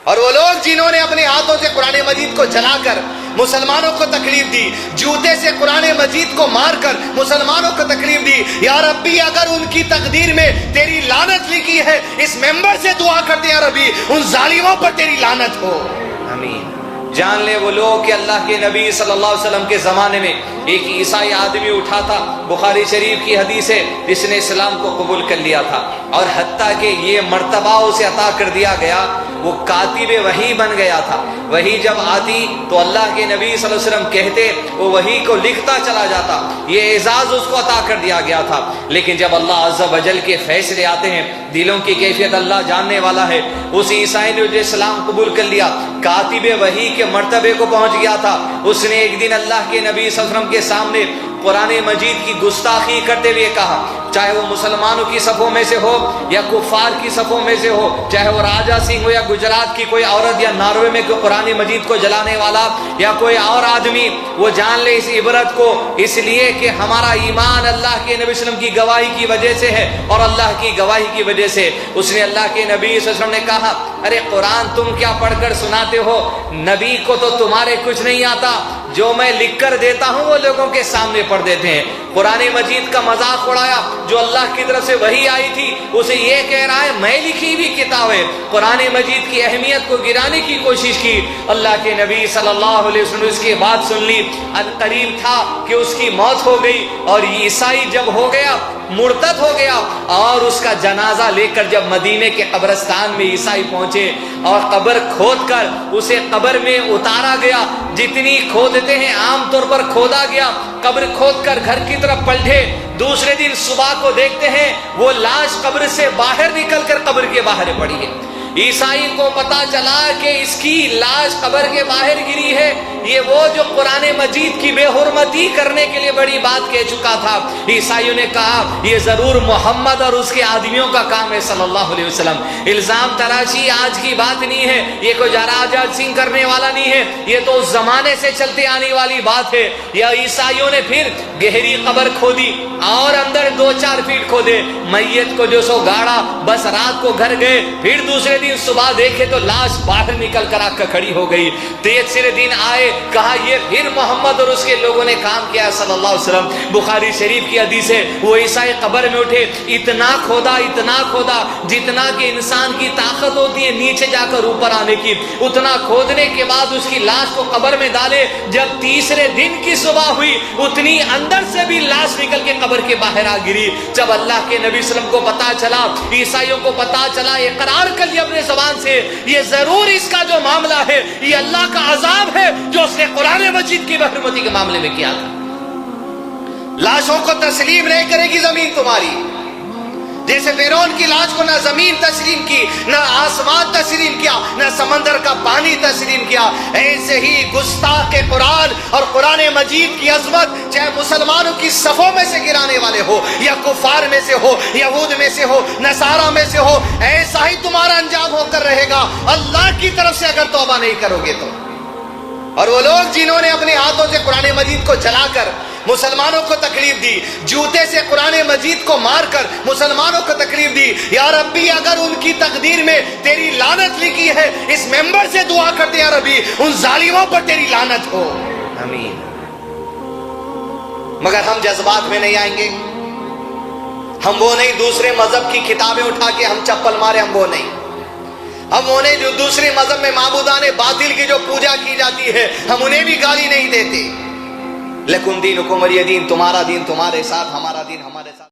اور وہ لوگ جنہوں نے اپنے ہاتھوں سے قرآن مجید کو جلا کر مسلمانوں کو تکلیف دی، جوتے سے قرآن مجید کو مار کر مسلمانوں کو تکلیف دی، یا ربی اگر ان کی تقدیر میں تیری لعنت لکھی ہے، اس ممبر سے دعا کرتے یا ربی ان ظالموں پر تیری لعنت ہو، آمین۔ جان لے وہ لوگ کہ اللہ کے نبی صلی اللہ علیہ وسلم کے زمانے میں ایک عیسائی آدمی اٹھا تھا، بخاری شریف کی حدیث ہے، جس نے اسلام کو قبول کر لیا تھا، اور حتیٰ کہ یہ مرتبہ اسے عطا کر دیا گیا، وہ کاتب وحی بن گیا تھا۔ وحی جب آتی تو اللہ کے نبی صلی اللہ علیہ وسلم کہتے، وہ وحی کو لکھتا چلا جاتا، یہ اعزاز اس کو عطا کر دیا گیا تھا۔ لیکن جب اللہ عز و جل کے فیصلے آتے ہیں، دلوں کی کیفیت اللہ جاننے والا ہے، اس عیسائی نے جو اسلام قبول کر لیا، کاتب وحی کے مرتبے کو پہنچ گیا تھا، اس نے ایک دن اللہ کے نبی صلی اللہ علیہ وسلم کے سامنے قرآن مجید کی گستاخی کرتے ہوئے کہا، چاہے وہ مسلمانوں کی صفوں میں سے ہو یا کفار کی صفوں میں سے ہو، چاہے وہ راجہ سنگھ ہو یا گجرات کی کوئی عورت یا ناروے میں کوئی قرآن مجید کو جلانے والا یا کوئی اور آدمی، وہ جان لے اس عبرت کو، اس لیے کہ ہمارا ایمان اللہ کے نبی صلی اللہ علیہ وسلم کی گواہی کی وجہ سے ہے اور اللہ کی گواہی کی وجہ سے۔ اس نے اللہ کے نبی صلی اللہ علیہ وسلم نے کہا، ارے قرآن تم کیا پڑھ کر سناتے ہو؟ نبی کو تو تمہارے کچھ نہیں آتا، جو میں لکھ کر دیتا ہوں وہ لوگوں کے سامنے پڑھ دیتے ہیں۔ قرآن مجید کا مذاق اڑایا، جو اللہ کی طرف سے وحی آئی تھی اسے یہ کہہ رہا ہے میں لکھی ہوئی کتاب ہے۔ قرآن مجید کی اہمیت کو گرانے کی کوشش کی۔ اللہ کے نبی صلی اللہ علیہ وسلم نے اس کی بات سن لی۔ عنقریب تھا کہ اس کی موت ہو گئی، اور عیسائی جب ہو گیا، مرتد ہو گیا، اور اس کا جنازہ لے کر جب مدینے کے قبرستان میں عیسائی پہنچے اور قبر کھود کر اسے قبر میں اتارا گیا، جتنی کھودتے ہیں عام طور پر کھودا گیا، قبر کھود کر گھر کی طرف پلٹے، دوسرے دن صبح کو دیکھتے ہیں وہ لاش قبر سے باہر نکل کر قبر کے باہر پڑی ہے۔ عیسائی کو پتا چلا کہ اس کی لاش قبر کے باہر گری ہے، یہ وہ جو قرآن مجید کی بے حرمتی کرنے کے لیے بڑی بات کہہ چکا تھا۔ عیسائیوں نے کہا یہ ضرور محمد اور اس کے آدمیوں کا کام ہے صلی اللہ علیہ وسلم۔ الزام تراشی آج کی بات نہیں ہے، یہ کوئی راجہ سنگھ کرنے والا نہیں ہے، یہ تو اس زمانے سے چلتے آنے والی بات ہے۔ یا عیسائیوں نے پھر گہری قبر کھودی اور اندر 2-4 فیٹ کھودے، میت کو جو سو گاڑا، بس رات کو گھر گئے، پھر دوسرے دن صبح دیکھے تو لاش باہر نکل کر آ کر کھڑی ہو گئی۔ تیسرے دن آئے، کہا یہ پھر محمد اور اس کے لوگوں نے کام کیا صلی اللہ علیہ وسلم۔ بخاری شریف کی حدیث ہے، وہ عیسائی قبر میں اٹھے، اتنا کھودا جتنا کہ انسان کی طاقت ہوتی ہے نیچے جا کر اوپر آنے کی، اتنا کھودنے کے بعد اس کی لاش کو قبر میں ڈالے۔ جب تیسرے دن کی صبح ہوئی، اتنی اندر سے بھی لاش نکل کے قبر کے باہر آ گری۔ جب اللہ کے نبی صلی اللہ علیہ وسلم کو پتا چلا، عیسائیوں کو پتا چلا، اقرار کر لیا اپنے زبان سے، یہ ضرور اس کا جو معاملہ ہے یہ اللہ کا عذاب ہے جو اس نے قرآن مجید کی بے حرمتی کے معاملے میں کیا تھا۔ لاشوں کو تسلیم نہیں کرے گی زمین تمہاری، جیسے فرعون کی لاش کو نہ زمین تسلیم کی، نہ آسمان تسلیم کیا، نہ سمندر کا پانی تسلیم کیا، ایسے ہی گستاخ قرآن اور قرآن مجید کی عظمت چاہے مسلمانوں کی صفوں میں سے گرانے والے ہو یا کفار میں سے ہو، یہود میں سے ہو، نصارہ میں سے ہو، ایسا ہی تمہارا انجام ہو کر رہے گا اللہ کی طرف سے اگر توبہ نہیں کرو گے تو۔ اور وہ لوگ جنہوں نے اپنے ہاتھوں سے قرآن مجید کو جلا کر مسلمانوں کو تکلیف دی، جوتے سے قرآن مجید کو مار کر مسلمانوں کو تکلیف دی، یا ربی اگر ان کی تقدیر میں تیری لعنت لکھی ہے، اس ممبر سے دعا کرتے یا ربی ان ظالموں پر تیری لعنت ہو، آمین۔ مگر ہم جذبات میں نہیں آئیں گے، ہم وہ نہیں دوسرے مذہب کی کتابیں اٹھا کے ہم چپل مارے، ہم وہ نہیں، ہم وہ نہیں جو دوسرے مذہب میں معبودان باطل کی جو پوجا کی جاتی ہے ہم انہیں بھی گالی نہیں دیتے۔ لکم دینکم ولی دین، تمہارا دین تمہارے ساتھ، ہمارا دین ہمارے ساتھ۔